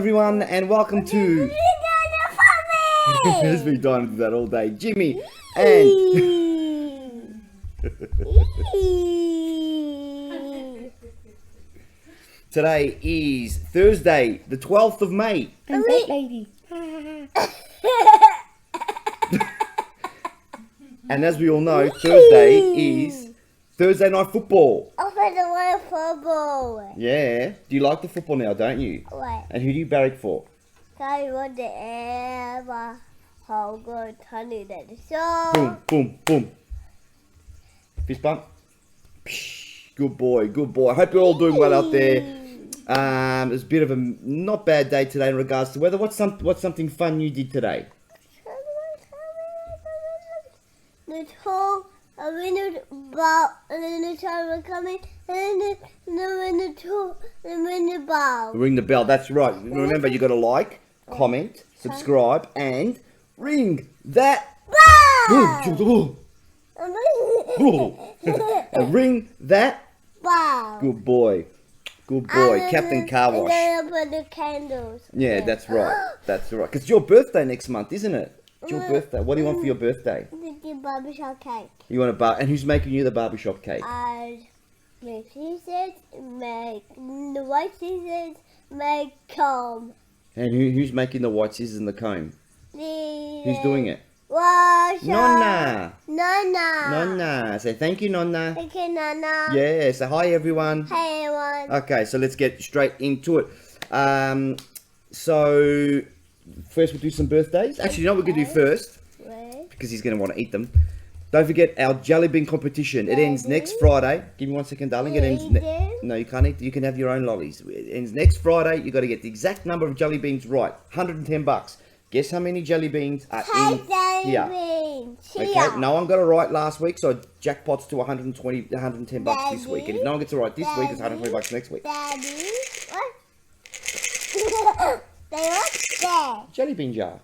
everyone, and welcome to... He's been dying to do that all day. Jimmy and... Today is Thursday, the 12th of May. And that lady. And as we all know, Thursday is Thursday night football. I want football. Yeah. Do you like the football now, don't you? What? And who do you barrack for? I want the ever how good honey that so. Boom, boom, boom. Fist bump. Psh, good boy, good boy. I hope you're all doing well out there. It was a bit of a not bad day today in regards to weather. What's something fun you did today? The tall, a winner ball, and then the child coming, and then the winner ball. Ring the bell. That's right. Remember, you got to like, comment, subscribe, and ring that Ball! and ring that. Ball! Good boy. Good boy, Captain Carwash. And then I put the candles. Yeah, that's right. That's right. Because it's your birthday next month, isn't it? It's your birthday. What do you want for your birthday? The barbershop cake. You want a bar? And who's making you the barbershop cake? Make cheeses, make the white cheeses, make comb. And who's making the white scissors and the comb? Who's doing it? Wash. Nonna. Nonna. Nonna. Say thank you, Nonna. Thank you, Nonna. Yeah. Say hi, everyone. Hey, everyone. Okay, so let's get straight into it. So first we'll do some birthdays. Actually, you know what we're gonna do first? Wait. Because he's going to want to eat them. Don't forget our JellyBean competition. It ends next Friday. Give me 1 second, darling. It ends. No, you can't eat. You can have your own lollies. It ends next Friday. You got to get the exact number of jelly beans right. $110. Guess how many jelly beans are in here? Okay. No one got it right last week, so jackpot's to $110 this week. And if no one gets it right this week, it's $120 next week. Daddy, what? They what's there? Jelly bean jar.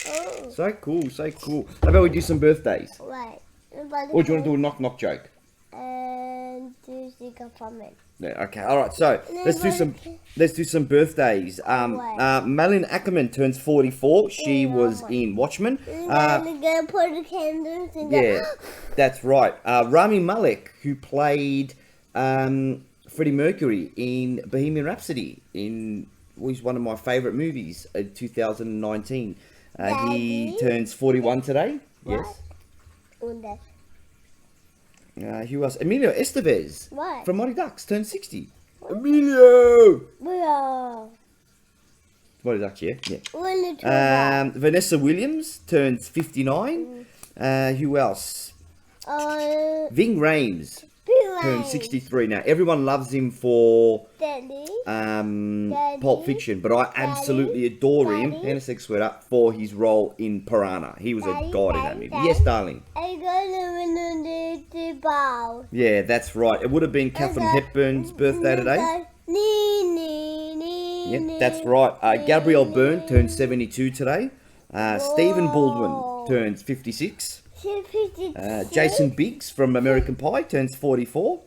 Oh. So cool, so cool. How about we do some birthdays? Right. Or do you want to do a knock joke? And do sticker from it. Yeah, okay, all right. So let's do some birthdays. Malin Ackerman turns 44. She was in Watchmen. And then gonna put the candles in Yeah, that's right. Rami Malek, who played Freddie Mercury in Bohemian Rhapsody, he's one of my favourite movies in 2019. He turns 41 today. What? Yes. Who else? Emilio Estevez What? from Mighty Ducks turns 60. Emilio! Bro. Mighty Ducks, yeah. Vanessa Williams turns 59. Who else? Ving Rhames turns 63. Now, everyone loves him for Pulp Fiction, but I absolutely adore him, and a sex sweater, for his role in Piranha. He was a god in that movie. Yes, darling. I'm gonna win the ball. Yeah, that's right. It would have been Katharine Hepburn's birthday today. Yeah, that's right. Gabrielle Byrne turns 72 today. Stephen Baldwin turns 56. Jason Biggs from American Pie turns 44.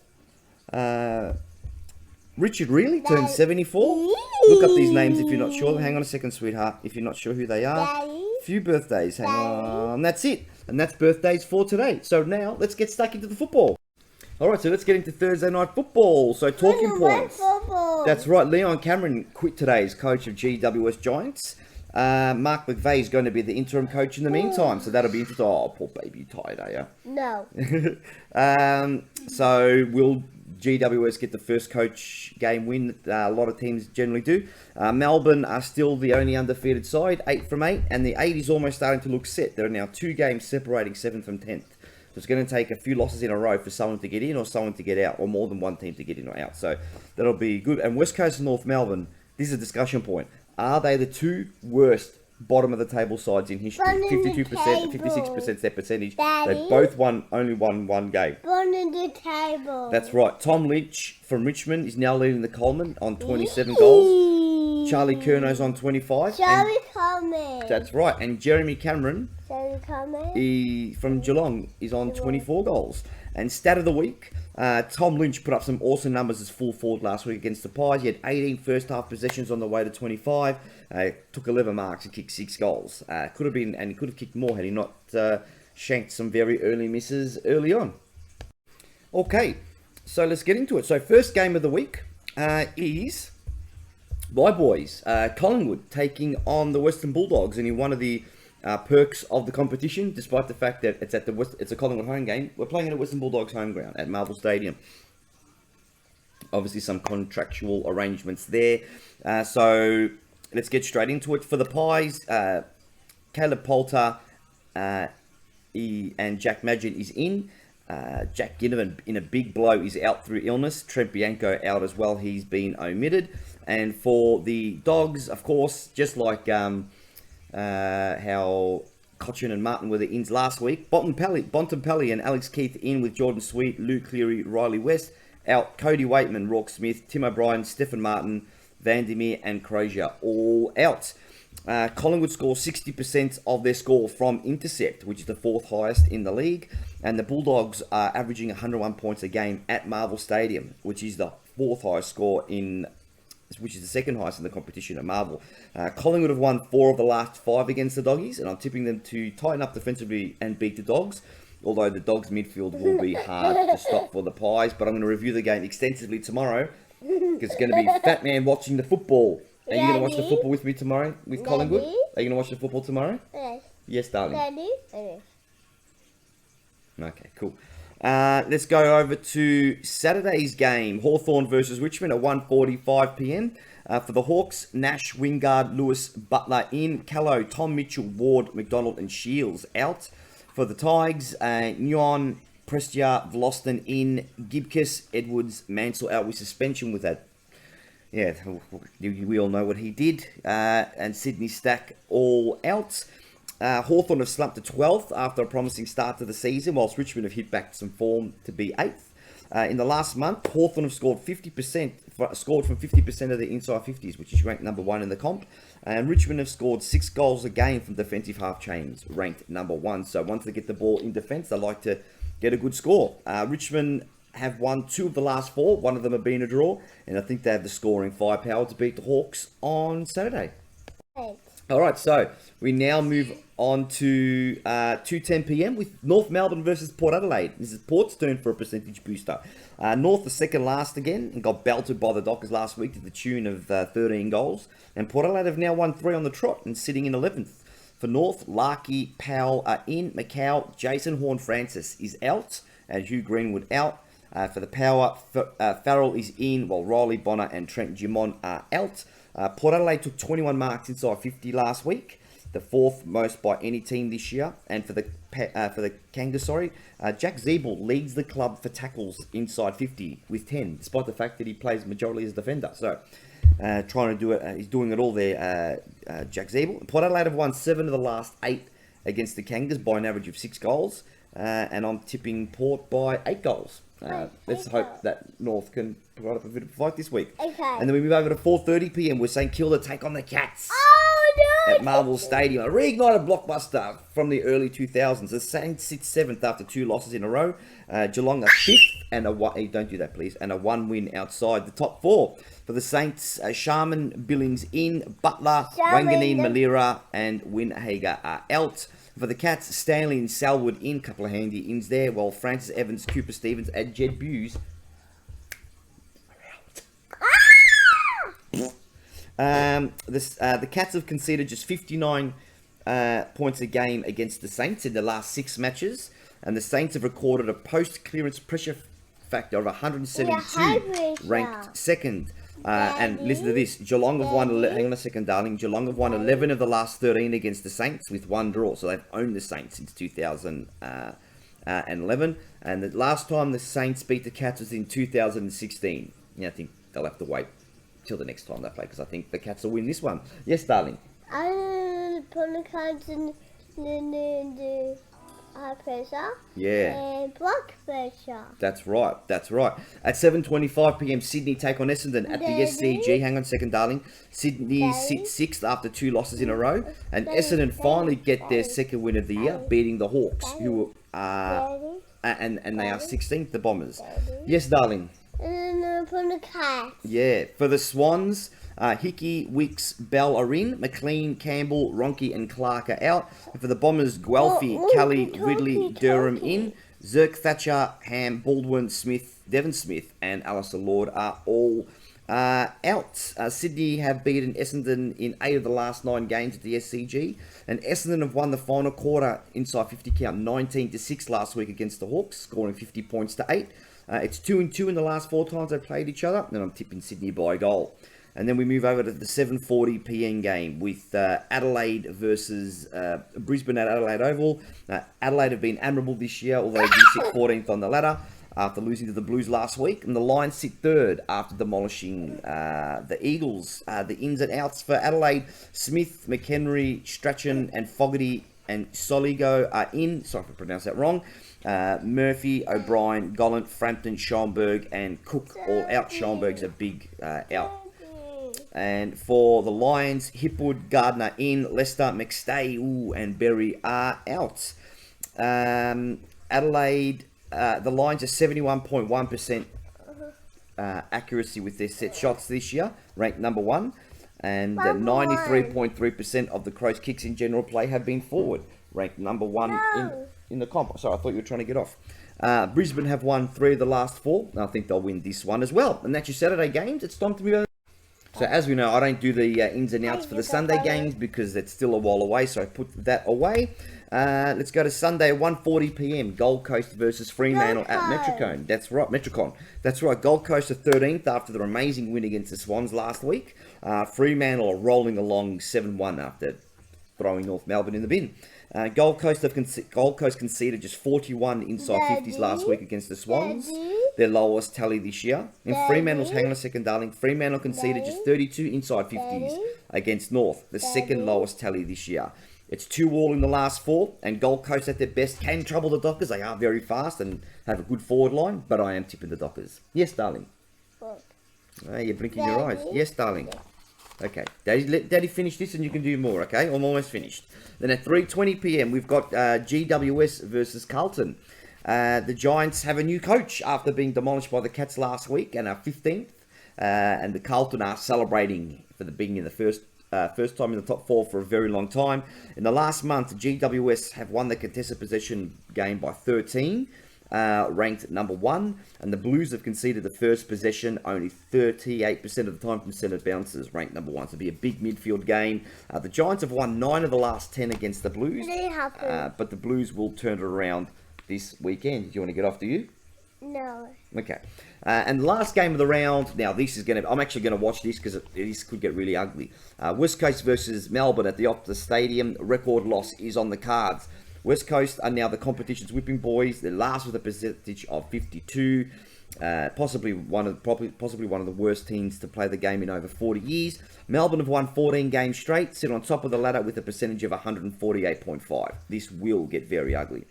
Richard Reilly turns 74. Look up these names if you're not sure. Hang on a second, sweetheart. If you're not sure who they are. Few birthdays. Hang on. That's it. And that's birthdays for today. So now let's get stuck into the football. All right, so let's get into Thursday night football. So talking points. That's right. Leon Cameron quit today as coach of GWS Giants. Mark McVeigh is going to be the interim coach in the meantime, so that'll be interesting. Oh, poor baby, you tired, are you? No. So will GWS get the first coach game win that a lot of teams generally do? Melbourne are still the only undefeated side, 8 from 8, and the 8 is almost starting to look set. There are now 2 games separating 7th from 10th. So it's going to take a few losses in a row for someone to get in or someone to get out, or more than one team to get in or out. So that'll be good. And West Coast and North Melbourne, this is a discussion point. Are they the 2 worst bottom of the table sides in history? 52% and 56% their percentage. Daddy? They both only won one game. Bottom of the table. That's right. Tom Lynch from Richmond is now leading the Coleman on 27 goals. Charlie Curnow's on 25. Charlie Coleman. That's right. And Jeremy Cameron Charlie Coleman. from Geelong is on 24 goals. And stat of the week, Tom Lynch put up some awesome numbers as full forward last week against the Pies. He had 18 first half possessions on the way to 25. Took 11 marks and kicked 6 goals. Could have been, and he could have kicked more had he not shanked some very early misses early on. Okay, so let's get into it. So first game of the week is my boys, Collingwood, taking on the Western Bulldogs, and in one of the perks of the competition, despite the fact that it's it's a Collingwood home game, we're playing at a Western Bulldogs home ground at Marvel Stadium. Obviously, some contractual arrangements there. So let's get straight into it. For the Pies, Caleb Poulter and Jack Madgen is in. Jack Ginnivan, in a big blow, is out through illness. Trent Bianco out as well. He's been omitted. And for the Dogs, of course, just like how Cochin and Martin were the ins last week, Bontempelli and Alex Keith in with Jordan Sweet, Luke Cleary, Riley West out. Cody Waitman, Rourke Smith, Tim O'Brien, Stephen Martin, Vandermeer and Crozier all out. Collingwood score 60% of their score from intercept, which is the 4th highest in the league, and the Bulldogs are averaging 101 points a game at Marvel Stadium, which is the 4th highest score which is the 2nd highest in the competition at Marvel. Collingwood have won 4 of the last 5 against the Doggies, and I'm tipping them to tighten up defensively and beat the Dogs, although the Dogs midfield will be hard to stop for the Pies. But I'm going to review the game extensively tomorrow, because it's going to be Fatman watching the football. Are you going to watch the football with me tomorrow with Collingwood? Are you going to watch the football tomorrow? Yes. Yes, darling. Daddy? Yes. Okay, cool. Let's go over to Saturday's game. Hawthorn versus Richmond at 1:45 p.m. For the Hawks, Nash, Wingard, Lewis, Butler in. Callow, Tom Mitchell, Ward, McDonald and Shields out. For the Tigers, Nguyen, Prestia, Vloston in. Gibkiss, Edwards, Mansell out with suspension with that. Yeah, we all know what he did. And Sydney Stack all out. Hawthorn have slumped to 12th after a promising start to the season, whilst Richmond have hit back to some form to be 8th. In the last month, Hawthorn have scored from 50% of the inside 50s, which is ranked number 1 in the comp. And Richmond have scored 6 goals a game from defensive half chains, ranked number 1. So once they get the ball in defence, they like to get a good score. Richmond have won 2 of the last 4. One of them have been a draw, and I think they have the scoring firepower to beat the Hawks on Saturday. Thanks. All right, so we now move on to 2:10 p.m. with North Melbourne versus Port Adelaide. This is Port's turn for a percentage booster. North the second last again and got belted by the Dockers last week to the tune of 13 goals. And Port Adelaide have now won 3 on the trot and sitting in 11th. For North, Larkey, Powell are in. Macau, Jason Horne-Francis is out. And Hugh Greenwood out. For the Power, Farrell is in, while Riley, Bonner and Trent Gimon are out. Port Adelaide took 21 marks inside 50 last week, the 4th most by any team this year. And for the Kangas, Jack Zeeble leads the club for tackles inside 50 with 10, despite the fact that he plays majority as a defender. So trying to do it, he's doing it all there, Jack Zeeble. Port Adelaide have won 7 of the last 8 against the Kangas by an average of 6 goals. And I'm tipping Port by 8 goals. Let's hope that North can provide up a bit of a fight this week. Okay. And then we move over to 4:30 p.m. We're St Kilda take on the Cats Oh, no! at Marvel Stadium. A reignited blockbuster from the early 2000s. The Saints sit 7th after 2 losses in a row. Geelong are 5th and a 1. Don't do that, please. And a 1 win outside the top 4. For the Saints, Sharman, Billings in. Butler, Wanganeen, Malira and Winhager are out. For the Cats, Stanley and Selwood in, couple of handy ins there, while Francis Evans, Cooper Stevens and Jed Buse are out. The Cats have conceded just 59 points a game against the Saints in the last 6 matches, and the Saints have recorded a post-clearance pressure factor of 172, ranked 2nd. And listen to this, Geelong have won, hang on a second darling, Geelong have won 11 of the last 13 against the Saints with 1 draw, so they've owned the Saints since 2011, and the last time the Saints beat the Cats was in 2016. I think they'll have to wait till the next time they play, because I think the Cats will win this one. Yes, darling? I'm put the cards in the high pressure. Yeah. And blood pressure. That's right. At 7:25 p.m, Sydney take on Essendon at the SCG. Hang on a second, darling. Sydney sits 6th after 2 losses in a row. And Essendon finally get their 2nd win of the year, beating the Hawks, who are and they are 16th, the Bombers. Daddy. Yes, darling. And then from the cat. Yeah, for the Swans, Hickey, Wicks, Bell are in. McLean, Campbell, Ronke and Clark are out. And for the Bombers, Guelphy, Kelly, Ridley, Durham in. Zirk, Thatcher, Ham, Baldwin, Smith, Devon Smith and Alistair Lord are all out. Sydney have beaten Essendon in 8 of the last 9 games at the SCG. And Essendon have won the final quarter inside 50 count 19-6 last week against the Hawks, scoring 50 points to 8. It's 2-2 in the last 4 times they've played each other, and I'm tipping Sydney by a goal. And then we move over to the 7:40 PM game with Adelaide versus Brisbane at Adelaide Oval. Adelaide have been admirable this year, although they sit 14th on the ladder after losing to the Blues last week. And the Lions sit 3rd after demolishing the Eagles. The ins and outs for Adelaide, Smith, McHenry, Strachan and Fogarty and Soligo are in. Sorry if I pronounced that wrong. Murphy, O'Brien, Gollant, Frampton, Schoenberg and Cook all out. Schoenberg's a big out. And for the Lions, Hipwood, Gardner in, Lester, McStay and Berry are out. Adelaide, the Lions are 71.1% accuracy with their set shots this year, ranked number 1. And 93.3% of the Crows' kicks in general play have been forward, ranked number 1 in the comp. Sorry, I thought you were trying to get off. Brisbane have won 3 of the last 4. And I think they'll win this one as well. And that's your Saturday games. It's time to move on. So as we know, I don't do the ins and outs for the Sunday games because it's still a while away. So I put that away. Let's go to Sunday, 1:40 PM. Gold Coast versus Fremantle at Metricon. That's right, Metricon. That's right. Gold Coast are 13th after their amazing win against the Swans last week. Fremantle are rolling along 7-1 after throwing North Melbourne in the bin. Gold Coast conceded just 41 inside 50s last week against the Swans. Their lowest tally this year. And Fremantle's, hang on a second, darling. Fremantle conceded just 32 inside 50s against North, the second lowest tally this year. It's 2-2 in the last 4, and Gold Coast at their best can trouble the Dockers. They are very fast and have a good forward line, but I am tipping the Dockers. Yes, darling. You're blinking your eyes. Yes, darling. Okay, let Daddy finish this and you can do more, okay? I'm almost finished. Then at 3:20 PM, we've got GWS versus Carlton. The Giants have a new coach after being demolished by the Cats last week and are 15th. And the Carlton are celebrating for the being in the first time in the top 4 for a very long time. In the last month, GWS have won the contested possession game by 13. Ranked number 1, and the Blues have conceded the first possession only 38% of the time from centre bounces, ranked number 1. So it'll be a big midfield game. The Giants have won 9 of the last 10 against the Blues, but the Blues will turn it around this weekend. Do you want to get off, do you? No. Okay. And the last game of the round, now this is going to, I'm actually going to watch this because this could get really ugly. West Coast versus Melbourne at the Optus Stadium. Record loss is on the cards. West Coast are now the competition's whipping boys. They're last with a percentage of 52. Possibly one of the worst teams to play the game in over 40 years. Melbourne have won 14 games straight, sit on top of the ladder with a percentage of 148.5. This will get very ugly.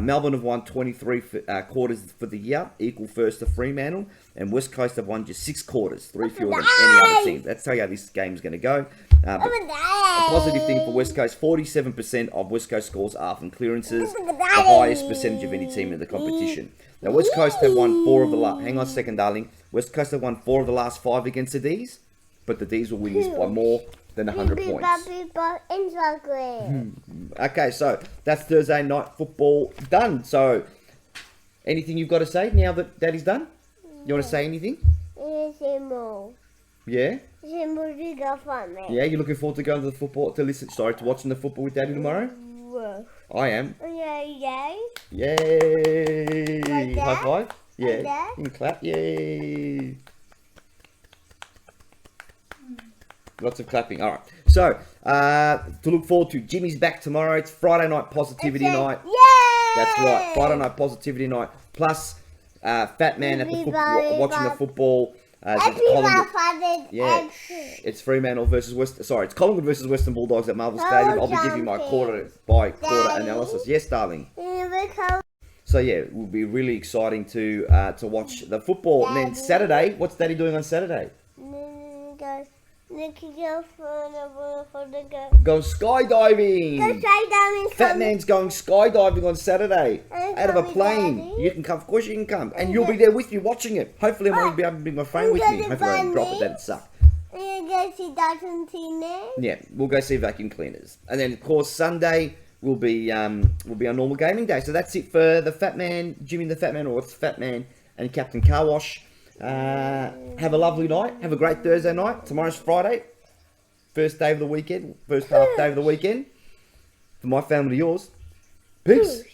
Melbourne have won 23 quarters for the year, equal first to Fremantle, and West Coast have won just 6 quarters, 3 fewer than any other team. That's how this game's going to go. But a positive thing for West Coast, 47% of West Coast scores are from clearances, the highest percentage of any team in the competition. Now, West Coast have won 4 of the last... Hang on a second, darling. West Coast have won 4 of the last 5 against the D's, but the D's will win this by more than 100 points. Okay, so that's Thursday night football done. So, anything you've got to say now that Daddy's done? You want to say anything? Yeah? Yeah, you're looking forward to going to the football, to watching the football with Daddy tomorrow? I am. Yay. Yay! Like High five? Yeah. Like You can clap. Yay! Lots of clapping. All right. So, to look forward to, Jimmy's back tomorrow. It's Friday night positivity night. Yay! That's right. Friday night positivity night. Plus, Fatman at the football, watching the football. Yeah, it's Fremantle versus it's Collingwood versus Western Bulldogs at Marvel Stadium. I'll be giving my quarter by quarter analysis. Yes, darling. So yeah, it will be really exciting to watch the football. And then Saturday, what's Daddy doing on Saturday? Nick go for the go. Go skydiving. Go try down Fat Man's going skydiving on Saturday And out of a come with plane. Daddy. You can come, of course you can come, and And you'll be get- there with you watching it. Hopefully, I might be able to bring my phone with me. get Hopefully, I don't drop it. Bunny. That'd suck. You go see Dad and Tina. Yeah, we'll go see vacuum cleaners, and then of course Sunday will be our normal gaming day. So that's it for the Fat Man, Jimmy the Fat Man, or it's Fat Man and Captain Carwash. Have a lovely night. Have a great Thursday night. Tomorrow's Friday, first day of the weekend, first half day of the weekend. For my family, yours. Peace.